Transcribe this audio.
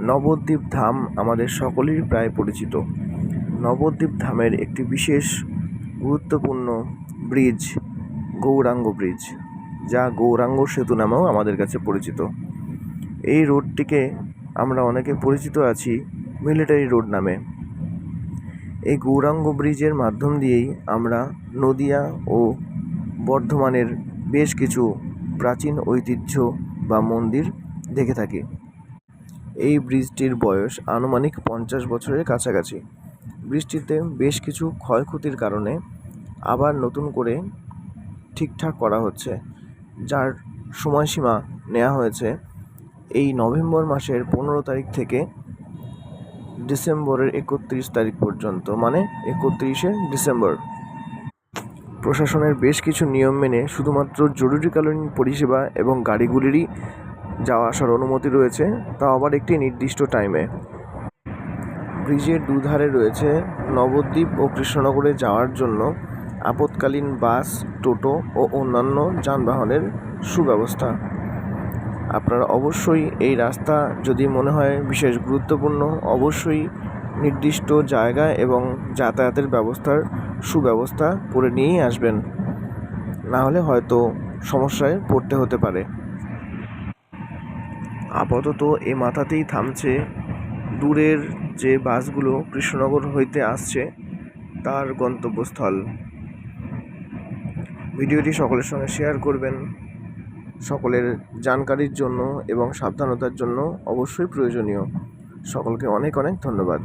নবদ্বীপ ধাম আমাদের সকলেরই প্রায় পরিচিত। নবদ্বীপ ধামের একটি বিশেষ গুরুত্বপূর্ণ ব্রিজ গৌরাঙ্গ ব্রিজ, যা গৌরাঙ্গ সেতু নামেও আমাদের কাছে পরিচিত। এই রোডটিকে আমরা অনেকে পরিচিত আছি মিলিটারি রোড নামে। এই গৌরাঙ্গ ব্রিজের মাধ্যম দিয়েই আমরা নদিয়া ও বর্ধমানের বেশ কিছু প্রাচীন ঐতিহ্য বা মন্দির দেখে থাকি। এই ব্রিজটির বয়স আনুমানিক 50 বছরের কাছাকাছি। ব্রিজটিতে বেশ কিছু ক্ষয়ক্ষতির কারণে আবার নতুন করে ঠিকঠাক করা হচ্ছে, যার সময়সীমা নেওয়া হয়েছে এই নভেম্বর মাসের 15 তারিখ থেকে ডিসেম্বরের 31 তারিখ পর্যন্ত, মানে 31শে ডিসেম্বর। প্রশাসনের বেশ কিছু নিয়ম মেনে শুধুমাত্র জরুরিকালীন পরিষেবা এবং গাড়িগুলিরই যাওয়া আসার অনুমতি রয়েছে, তা আবার একটি নির্দিষ্ট টাইমে। ব্রিজের দুধারে রয়েছে নবদ্বীপ ও কৃষ্ণনগরে যাওয়ার জন্য আপৎকালীন বাস, টোটো ও অন্যান্য যানবাহনের সুব্যবস্থা। আপনারা অবশ্যই এই রাস্তা যদি মনে হয় বিশেষ গুরুত্বপূর্ণ, অবশ্যই নির্দিষ্ট জায়গা এবং যাতায়াতের ব্যবস্থার সুব্যবস্থা করে নিয়েই আসবেন, না হলে হয়তো সমস্যায় পড়তে হতে পারে। আপাতত এ মাথাতেই থামছে দূরের যে বাসগুলো কৃষ্ণনগর হইতে আসছে তার গন্তব্যস্থল। ভিডিওটি সকলের সঙ্গে শেয়ার করবেন, সকলের জানকারির জন্য এবং সাবধানতার জন্য অবশ্যই প্রয়োজনীয়। সকলকে অনেক অনেক ধন্যবাদ।